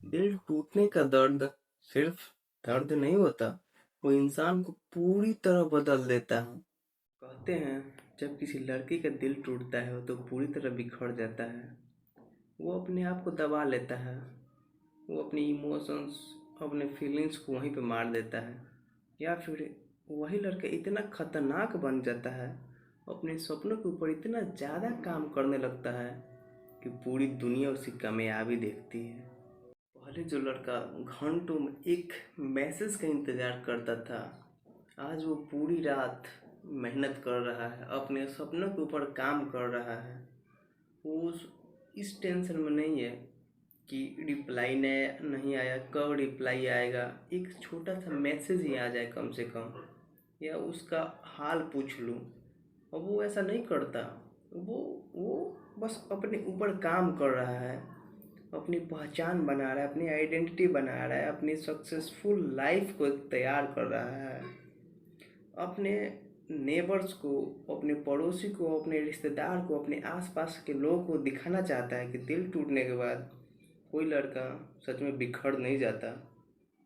दिल टूटने का दर्द सिर्फ दर्द नहीं होता, वो इंसान को पूरी तरह बदल देता है। कहते हैं जब किसी लड़की का दिल टूटता है तो पूरी तरह बिखर जाता है। वो अपने आप को दबा लेता है, वो अपनी इमोशंस, अपने फीलिंग्स को वहीं पे मार देता है। या फिर वही लड़का इतना खतरनाक बन जाता है, अपने सपनों के ऊपर इतना ज़्यादा काम करने लगता है कि पूरी दुनिया उसकी कामयाबी देखती है। पहले जो लड़का घंटों में एक मैसेज का इंतज़ार करता था, आज वो पूरी रात मेहनत कर रहा है, अपने सपनों के ऊपर काम कर रहा है। वो इस टेंशन में नहीं है कि रिप्लाई नहीं आया, कब रिप्लाई आएगा, एक छोटा सा मैसेज ही आ जाए कम से कम, या उसका हाल पूछ लूँ। और वो ऐसा नहीं करता। वो वो बस अपने ऊपर काम कर रहा है, अपनी पहचान बना रहा है, अपनी आइडेंटिटी बना रहा है, अपनी सक्सेसफुल लाइफ को तैयार कर रहा है। अपने नेबर्स को, अपने पड़ोसी को, अपने रिश्तेदार को, अपने आसपास के लोगों को दिखाना चाहता है कि दिल टूटने के बाद कोई लड़का सच में बिखर नहीं जाता।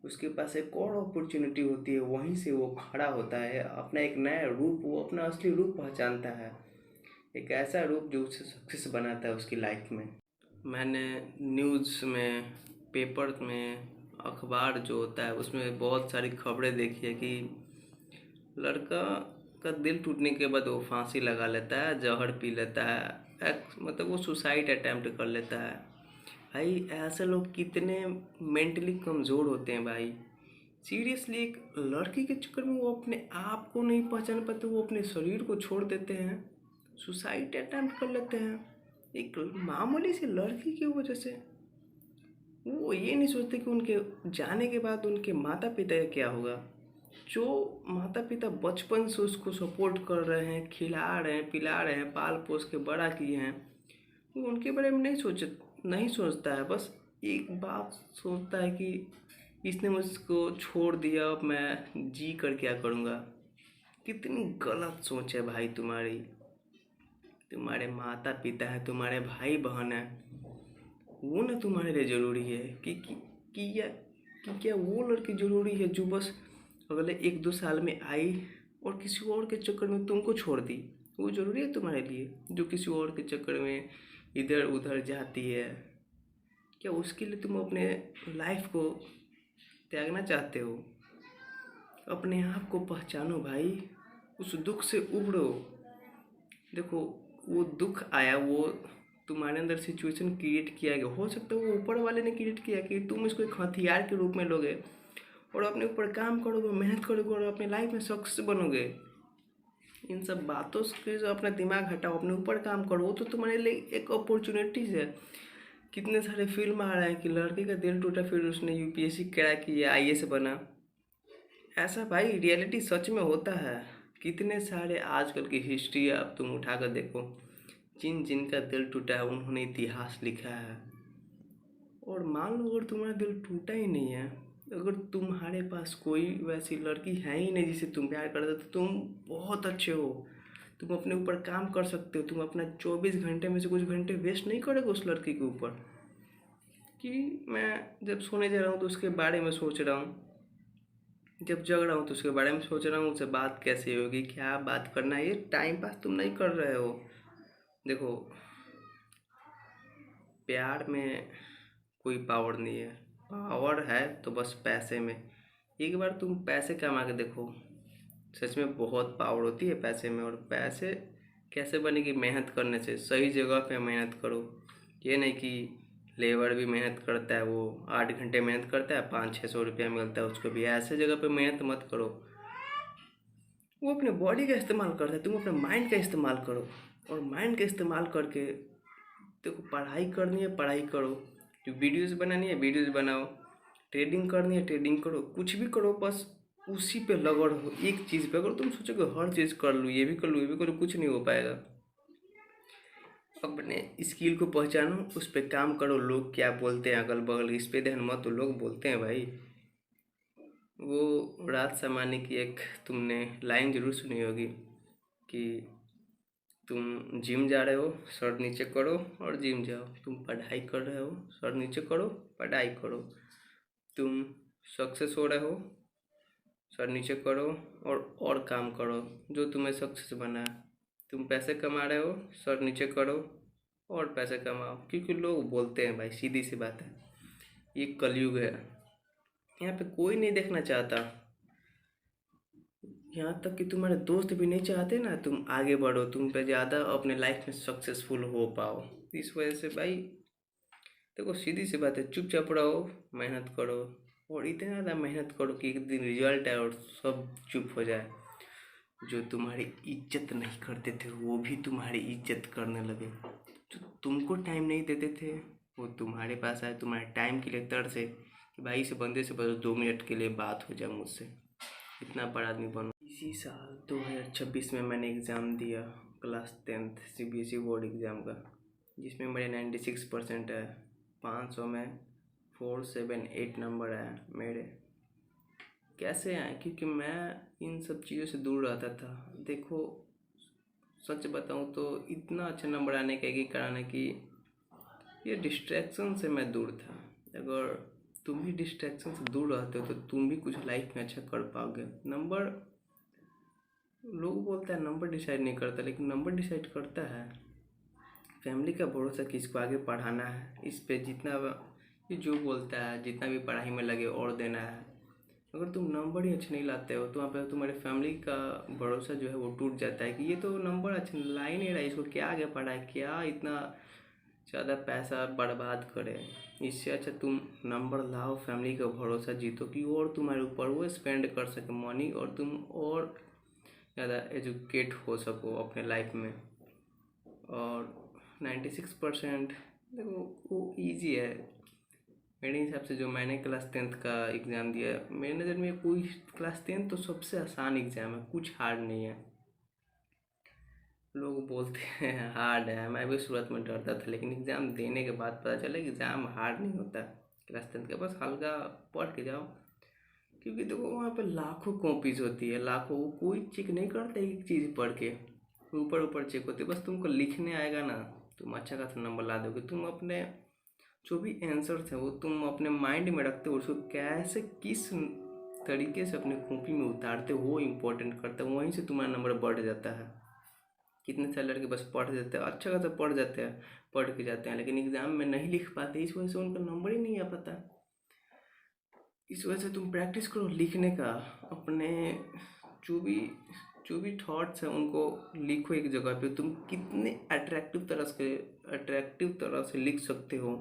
उसके पास एक और अपॉर्चुनिटी होती है, वहीं से वो खड़ा होता है, अपना एक नया रूप, वो अपना असली रूप पहचानता है। एक ऐसा रूप जो उसे सक्सेस बनाता है उसकी लाइफ में। मैंने न्यूज़ में, पेपर में, अखबार जो होता है उसमें बहुत सारी खबरें देखी है कि लड़का का दिल टूटने के बाद वो फांसी लगा लेता है, जहर पी लेता है, मतलब वो सुसाइड अटेम्प्ट कर लेता है। भाई ऐसे लोग कितने मेंटली कमज़ोर होते हैं भाई। सीरियसली एक लड़की के चक्कर में वो अपने आप को नहीं पहचान पाते, वो अपने शरीर को छोड़ देते हैं, सुसाइड अटेम्प्ट कर लेते हैं एक मामूली सी लड़की की वजह से। वो ये नहीं सोचते कि उनके जाने के बाद उनके माता पिता का क्या होगा। जो माता पिता बचपन से उसको सपोर्ट कर रहे हैं, खिला रहे हैं, पिला रहे हैं, पाल पोस के बड़ा किए हैं, वो उनके बारे में नहीं सोचता है। बस एक बात सोचता है कि इसने मुझको छोड़ दिया, अब मैं जी कर क्या करूँगा। कितनी गलत सोच है भाई तुम्हारी। तुम्हारे माता पिता हैं, तुम्हारे भाई बहन हैं, वो ना तुम्हारे लिए ज़रूरी है कि क्या वो लड़की ज़रूरी है जो बस अगले 1-2 साल में आई और किसी और के चक्कर में तुमको छोड़ दी। वो ज़रूरी है तुम्हारे लिए जो किसी और के चक्कर में इधर उधर जाती है। क्या उसके लिए तुम अपने लाइफ को त्यागना चाहते हो? अपने आप को पहचानो भाई, उस दुख से उबरो। देखो, वो दुख आया, वो तुम्हारे अंदर सिचुएशन क्रिएट किया गया, हो सकता है वो ऊपर वाले ने क्रिएट किया कि तुम इसको एक हथियार के रूप में लोगे और अपने ऊपर काम करोगे, मेहनत करोगे और अपने लाइफ में सक्सेस बनोगे। इन सब बातों से जो अपना दिमाग हटाओ, अपने ऊपर काम करो। वो तो तुम्हारे लिए एक अपॉर्चुनिटीज़ है। कितने सारे फिल्म आ रहे हैं कि लड़के का दिल टूटा, फिर उसने यूपीएससी क्रैक किया, आईएएस बना। ऐसा भाई रियलिटी सच में होता है। कितने सारे आजकल की हिस्ट्री अब तुम उठा कर देखो, जिनका दिल टूटा है उन्होंने इतिहास लिखा है। और मान लो अगर तुम्हारा दिल टूटा ही नहीं है, अगर तुम्हारे पास कोई वैसी लड़की है ही नहीं जिसे तुम प्यार करते, तो तुम बहुत अच्छे हो। तुम अपने ऊपर काम कर सकते हो। तुम अपना 24 घंटे में से कुछ घंटे वेस्ट नहीं करोगे उस लड़की के ऊपर कि मैं जब सोने जा रहा हूँ तो उसके बारे में सोच रहा हूँ, जब जग रहा हूँ तो उसके बारे में सोच रहा हूँ, उससे बात कैसे होगी, क्या बात करना है। ये टाइम पास तुम नहीं कर रहे हो। देखो, प्यार में कोई पावर नहीं है, पावर है तो बस पैसे में। एक बार तुम पैसे कमा के देखो, सच में बहुत पावर होती है पैसे में। और पैसे कैसे बनेगी? मेहनत करने से। सही जगह पे मेहनत करो। ये नहीं कि लेबर भी मेहनत करता है, वो 8 घंटे मेहनत करता है, 500-600 रुपया मिलता है उसको भी। ऐसे जगह पे मेहनत मत करो। वो अपने बॉडी का इस्तेमाल करता है, तुम अपने माइंड का इस्तेमाल करो। और माइंड का इस्तेमाल करके देखो, पढ़ाई करनी है पढ़ाई करो, जो वीडियोज़ बनानी है वीडियोज़ बनाओ, ट्रेडिंग करनी है ट्रेडिंग करो, कुछ भी करो, बस उसी पे लगड़ हो एक चीज़ पे। अगर तुम सोचोगे हर चीज़ कर लूँ, ये भी कर लूँ, ये भी कर लूँ, कुछ नहीं हो पाएगा। अपने स्किल को पहचानो, उस पर काम करो। लोग क्या बोलते हैं अगल बगल, इस पे ध्यान मत दो। लोग बोलते हैं भाई। वो रात समानी की एक तुमने लाइन जरूर सुनी होगी कि तुम जिम जा रहे हो, सर नीचे करो और जिम जाओ। तुम पढ़ाई कर रहे हो, सर नीचे करो पढ़ाई करो। तुम सक्सेस हो रहे हो, सर नीचे करो और काम करो जो तुम्हें सक्सेस बना है। तुम पैसे कमा रहे हो, सर नीचे करो और पैसे कमाओ, क्योंकि लोग बोलते हैं भाई, सीधी सी बात है, ये कलयुग है, यहाँ पे कोई नहीं देखना चाहता। यहाँ तक कि तुम्हारे दोस्त भी नहीं चाहते ना तुम आगे बढ़ो, तुम पे ज़्यादा अपने लाइफ में सक्सेसफुल हो पाओ। इस वजह से भाई देखो, सीधी सी बात है, चुपचाप रहो, मेहनत करो और इतना ज़्यादा मेहनत करो कि एक दिन रिजल्ट आए और सब चुप हो जाए। जो तुम्हारी इज्जत नहीं करते थे वो भी तुम्हारी इज्जत करने लगे। जो तुमको टाइम नहीं देते थे वो तुम्हारे पास आए, तुम्हारे टाइम के लिए तरसे कि भाई इस बंदे से बस 2 मिनट के लिए बात हो जाए मुझसे, इतना बड़ा आदमी बनो। इसी साल 2026 में मैंने एग्ज़ाम दिया, class 10th CBSE board exam का, जिसमें मेरे 96% है। 500 में 478 नंबर आया मेरे। कैसे आए? क्योंकि मैं इन सब चीज़ों से दूर रहता था। देखो, सच बताऊं तो इतना अच्छा नंबर आने का एक ही कारण है कि ये डिस्ट्रैक्शन से मैं दूर था। अगर तुम भी डिस्ट्रैक्शन से दूर रहते हो तो तुम भी कुछ लाइफ में अच्छा कर पाओगे। नंबर, लोग बोलते हैं नंबर डिसाइड नहीं करता, लेकिन नंबर डिसाइड करता है। फैमिली का भरोसा किसको आगे पढ़ाना है, इस पे जितना ये जो बोलता है जितना भी पढ़ाई में लगे और देना है। अगर तुम नंबर ही अच्छे नहीं लाते हो तो वहाँ पे तुम्हारे फैमिली का भरोसा जो है वो टूट जाता है कि ये तो नंबर अच्छे ला ही नहीं रहा, इसको क्या आगे पढ़ाए, क्या इतना ज़्यादा पैसा बर्बाद करे। इससे अच्छा तुम नंबर लाओ, फैमिली का भरोसा जीतो कि और तुम्हारे ऊपर वो स्पेंड कर सके मनी और तुम और ज़्यादा एजुकेट हो सको अपने लाइफ में। और 96% देखो वो इजी है मेरे हिसाब से। जो मैंने क्लास 10th का एग्ज़ाम दिया, मेरे नज़र में कोई क्लास 10th तो सबसे आसान एग्ज़ाम है, कुछ हार्ड नहीं है। लोग बोलते हैं हार्ड है, मैं भी शुरुआत में डरता था, लेकिन एग्ज़ाम देने के बाद पता चला कि एग्ज़ाम हार्ड नहीं होता क्लास 10th का, बस हल्का पढ़ के जाओ। क्योंकि देखो वहाँ पे लाखों कॉपीज़ होती है, लाखों, वो कोई चेक नहीं करता एक चीज़ पढ़ के, ऊपर ऊपर चेक होती है। बस तुमको लिखने आएगा ना, तुम अच्छा खासा नंबर ला दोगे। तुम अपने जो भी आंसर्स है वो तुम अपने माइंड में रखते हो, उसको कैसे किस तरीके से अपने कॉपी में उतारते हो वो इम्पोर्टेंट करता है। वहीं से तुम्हारा नंबर बढ़ जाता है। कितने सारे लड़के बस पढ़ जाते हैं, अच्छा खासा पढ़ जाते हैं, पढ़ के जाते हैं, लेकिन एग्ज़ाम में नहीं लिख पाते, इस वजह से उनका नंबर ही नहीं आ पाता। इस वजह से तुम प्रैक्टिस करो लिखने का, अपने जो भी जो भी थॉट्स हैं उनको लिखो एक जगह पे। तुम कितने अट्रैक्टिव तरह से लिख सकते हो,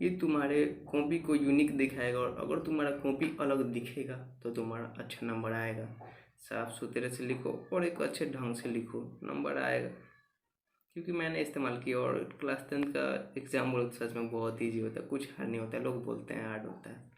ये तुम्हारे कॉपी को यूनिक दिखाएगा। और अगर तुम्हारा कॉपी अलग दिखेगा तो तुम्हारा अच्छा नंबर आएगा। साफ सुथरे से लिखो और एक अच्छे ढंग से लिखो, नंबर आएगा। क्योंकि मैंने इस्तेमाल किया और क्लास 10th का एग्ज़ाम बोलो तो सच में बहुत ईजी होता है, कुछ हार्ड नहीं होता है। लोग बोलते हैं हार्ड होता है।